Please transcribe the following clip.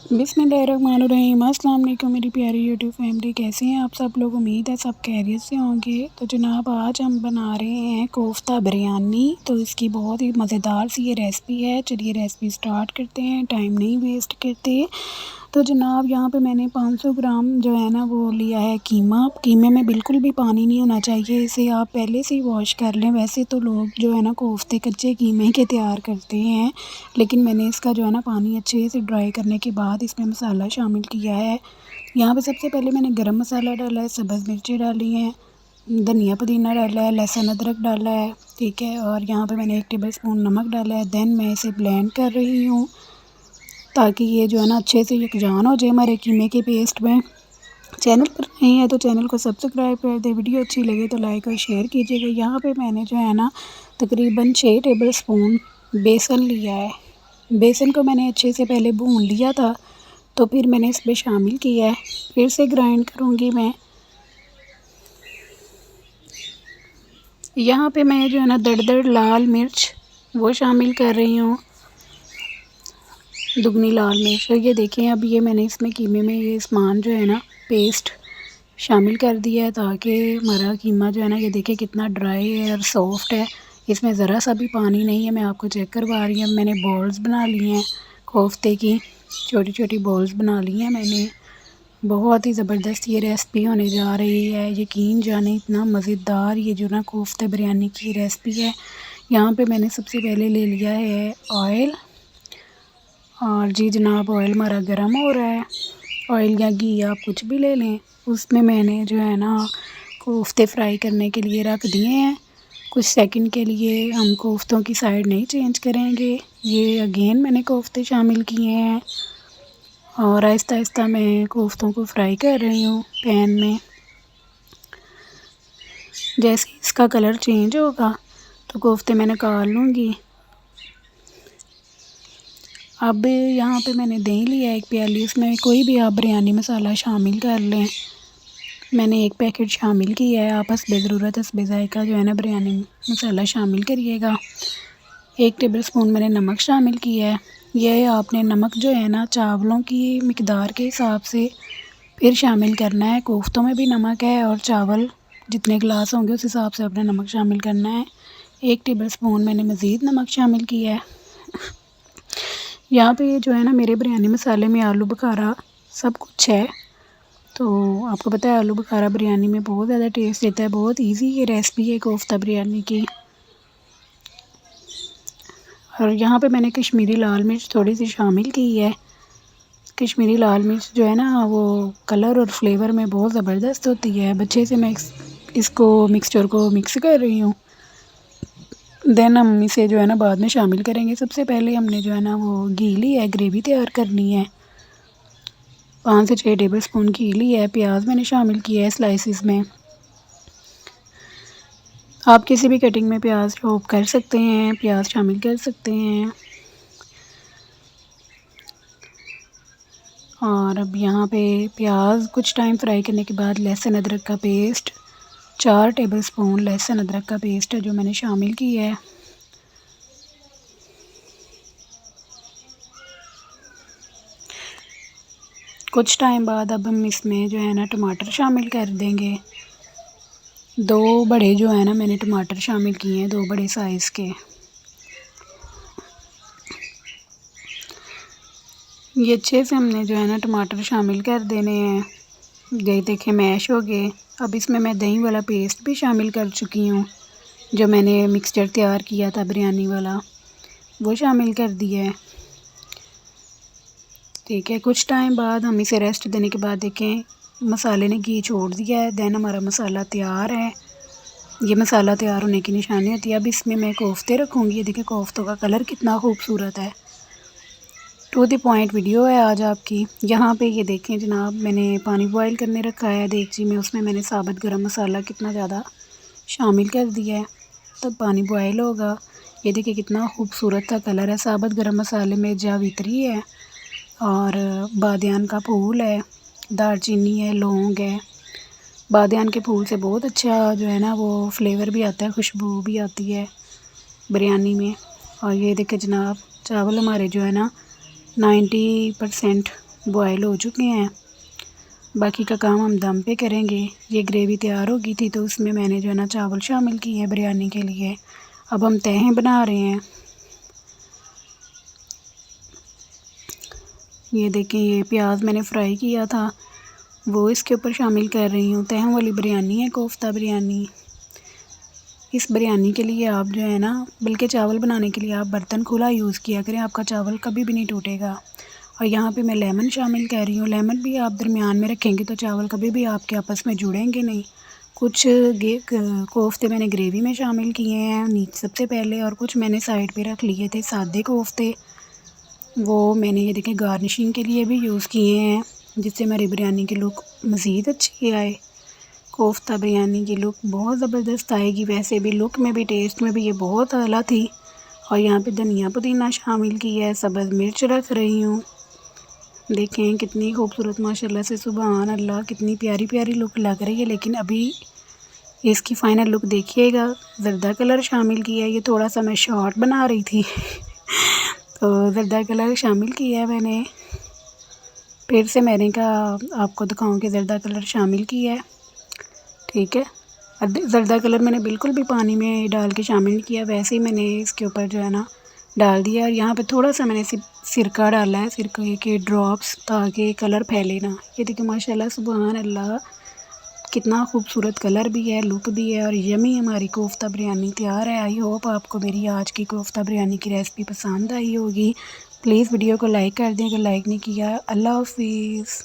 बिस्मिल्लाहिर्रहमानिर्रहीम। अस्सलाम वालेकुम मेरी प्यारी यूट्यूब फैमिली, कैसे हैं आप सब लोग। उम्मीद है सब खैरियत से होंगे। तो जनाब आज हम बना रहे हैं कोफ्ता बिरयानी। तो इसकी बहुत ही मज़ेदार सी ये रेसिपी है। चलिए रेसिपी स्टार्ट करते हैं, टाइम नहीं वेस्ट करते। तो जनाब यहाँ पे मैंने 500 ग्राम जो है ना वो लिया है कीमा। कीमे में बिल्कुल भी पानी नहीं होना चाहिए, इसे आप पहले से ही वॉश कर लें। वैसे तो लोग जो है ना कोफ्ते कच्चे कीमे के तैयार करते हैं, लेकिन मैंने इसका जो है ना पानी अच्छे से ड्राई करने के बाद इसमें मसाला शामिल किया है। यहाँ पे सबसे पहले मैंने गरम मसाला डाला है, सब्ज़ मिर्ची डाली हैं, धनिया पुदीना डाला है, लहसुन अदरक डाला है, ठीक है। और यहाँ पे मैंने 1 टेबल स्पून नमक डाला है। देन मैं इसे ब्लेंड कर रही हूँ ताकि ये जो है ना अच्छे से यकजान हो जाए हमारे कीमे के पेस्ट में। चैनल पर नहीं है तो चैनल को सब्सक्राइब कर दे, वीडियो अच्छी लगे तो लाइक और शेयर कीजिएगा। यहाँ पे मैंने जो है ना तकरीबन 6 टेबल स्पून बेसन लिया है। बेसन को मैंने अच्छे से पहले भून लिया था, तो फिर मैंने इसमें शामिल किया है। फिर से ग्राइंड करूँगी मैं। यहाँ पे मैं जो है ना दरदर लाल मिर्च वो शामिल कर रही हूँ, दुगनी लाल मिर्च। और ये देखें अब ये मैंने इसमें कीमे में ये सामान जो है ना पेस्ट शामिल कर दिया है, ताकि हमारा कीमा जो है ना ये देखें कितना ड्राई है और सॉफ्ट है। इसमें ज़रा सा भी पानी नहीं है। मैं आपको चेक करवा रही हूँ। मैंने बॉल्स बना ली हैं कोफ्ते की, छोटी छोटी बॉल्स बना ली हैं मैंने। बहुत ही ज़बरदस्त ये रेसिपी होने जा रही है, यकीन जाने इतना मज़ेदार ये जो ना कोफ्ते बिरयानी की रेसिपी है। यहाँ पे मैंने सबसे पहले ले लिया है ऑयल। और जी जनाब ऑयल हमारा गर्म हो रहा है। ऑयल या घी आप कुछ भी ले लें। उसमें मैंने जो है ना कोफ्ते फ्राई करने के लिए रख दिए हैं। कुछ सेकंड के लिए हम कोफ्तों की साइड नहीं चेंज करेंगे। ये अगेन मैंने कोफ्ते शामिल किए हैं और आहिस्ता आहिस्ता मैं कोफ्तों को फ्राई कर रही हूँ पैन में। जैसे इसका कलर चेंज होगा तो कोफ्ते मैं निकाल लूँगी। अब यहाँ पे मैंने दही लिया 1 प्याली, उसमें कोई भी आप बिरयानी मसाला शामिल कर लें। मैंने 1 पैकेट शामिल किया है। आप हस्बे ज़रूरत हस्बे ज़ायक़ा जो है ना बिरयानी मसाला शामिल करिएगा। 1 टेबल स्पून मैंने नमक शामिल किया है। यह आपने नमक जो है ना चावलों की मिकदार के हिसाब से फिर शामिल करना है। कोफ्तों में भी नमक है और चावल जितने गिलास होंगे उस हिसाब से अपना नमक शामिल करना है। 1 टेबल स्पून मैंने मज़ीद नमक शामिल किया है। यहाँ पे जो है ना मेरे बिरयानी मसाले में आलू बुखारा सब कुछ है। तो आपको पता है आलू बुखारा बिरयानी में बहुत ज़्यादा टेस्ट देता है। बहुत इजी ये रेसिपी है कोफ्ता बिरयानी की। और यहाँ पे मैंने कश्मीरी लाल मिर्च थोड़ी सी शामिल की है। कश्मीरी लाल मिर्च जो है ना वो कलर और फ्लेवर में बहुत ज़बरदस्त होती है। अच्छे से मैं इसको मिक्सचर को मिक्स कर रही हूँ। देन हम इसे जो है ना बाद में शामिल करेंगे। सबसे पहले हमने जो है ना वो घी लिया है, ग्रेवी तैयार करनी है। 5 से 6 टेबल स्पून घी लिया है। प्याज मैंने शामिल किया है स्लाइसिस में। आप किसी भी कटिंग में प्याज चॉप कर सकते हैं, प्याज शामिल कर सकते हैं। और अब यहाँ पे प्याज कुछ टाइम फ्राई करने के बाद लहसुन अदरक का पेस्ट 4 टेबल स्पून लहसुन अदरक का पेस्ट है जो मैंने शामिल किया है। कुछ टाइम बाद अब हम इसमें जो है ना टमाटर शामिल कर देंगे। 2 बड़े जो है ना मैंने टमाटर शामिल किए हैं, 2 बड़े साइज़ के। ये अच्छे से हमने जो है ना टमाटर शामिल कर देने हैं। ये देखें मैश हो गए। अब इसमें मैं दही वाला पेस्ट भी शामिल कर चुकी हूँ, जो मैंने मिक्सचर तैयार किया था बिरयानी वाला, वो शामिल कर दिया है। ठीक है, कुछ टाइम बाद हम इसे रेस्ट देने के बाद देखें मसाले ने घी छोड़ दिया है। देन हमारा मसाला तैयार है। ये मसाला तैयार होने की निशानी होती है। अब इसमें मैं कोफ्ते रखूँगी। ये देखिए कोफ्तों का कलर कितना खूबसूरत है। टू द पॉइंट वीडियो है आज आपकी। यहाँ पे ये देखें जनाब मैंने पानी बॉईल करने रखा है देगची में। उसमें मैंने साबुत गरम मसाला कितना ज़्यादा शामिल कर दिया है। तब पानी बॉयल होगा। ये देखिए कितना खूबसूरत सा कलर है। साबुत गरम मसाले में जावित्री है और बादियान का फूल है, दालचीनी है, लौंग है। बादियान के फूल से बहुत अच्छा जो है ना वो फ्लेवर भी आता है, खुशबू भी आती है बिरयानी में। और ये देखिए जनाब चावल हमारे जो है ना 90% बॉयल हो चुके हैं। बाकी का काम हम दम पे करेंगे। ये ग्रेवी तैयार हो गई थी तो उसमें मैंने जो है ना चावल शामिल किए हैं बिरयानी के लिए। अब हम तहें बना रहे हैं। ये देखें, ये प्याज मैंने फ्राई किया था वो इसके ऊपर शामिल कर रही हूँ। तहों वाली बिरयानी है कोफ्ता बिरयानी। इस बिरयानी के लिए आप जो है ना, बल्कि चावल बनाने के लिए आप बर्तन खुला यूज़ किया करें, आपका चावल कभी भी नहीं टूटेगा। और यहाँ पे मैं लेमन शामिल कर रही हूँ। लेमन भी आप दरमियान में रखेंगे तो चावल कभी भी आपके आपस में जुड़ेंगे नहीं। कुछ कोफ्ते मैंने ग्रेवी में शामिल किए हैं नीचे सबसे पहले, और कुछ मैंने साइड पे रख लिए थे सादे कोफ्ते। वो मैंने ये देखें गार्निशिंग के लिए भी यूज़ किए हैं, जिससे हमारी बिरयानी की लुक मज़ीद अच्छी आए। कोफ्ता बिरयानी की लुक बहुत ज़बरदस्त आएगी। वैसे भी लुक में भी टेस्ट में भी ये बहुत आला थी। और यहाँ पे धनिया पुदीना शामिल किया है, सब्ज़ मिर्च रख रही हूँ। देखें कितनी खूबसूरत माशाल्लाह से, सुभान अल्लाह, कितनी प्यारी प्यारी लुक लग रही है। लेकिन अभी इसकी फ़ाइनल लुक देखिएगा। ज़र्दा कलर शामिल किया है, ये थोड़ा सा मैं शॉर्ट बना रही थी तो ज़र्दा कलर शामिल किया है मैंने। फिर से मैंने कहा आपको दिखाऊं कि ज़र्दा कलर शामिल किया है। ठीक है, ज़र्दा कलर मैंने बिल्कुल भी पानी में डाल के शामिल नहीं किया, वैसे ही मैंने इसके ऊपर जो है ना डाल दिया। और यहाँ पे थोड़ा सा मैंने सिरका डाला है, सिरके के ड्रॉप्स, ताकि कलर फैले ना। ये देखिए माशाल्लाह सुभान अल्लाह, कितना खूबसूरत कलर भी है, लुक भी है, और यमी हमारी कोफ्ता बिरयानी तैयार है। आई होप आपको मेरी आज की कोफ्ता बिरयानी की रेसिपी पसंद आई होगी। प्लीज़ वीडियो को लाइक कर दें अगर लाइक नहीं किया। अल्लाह हाफिज़।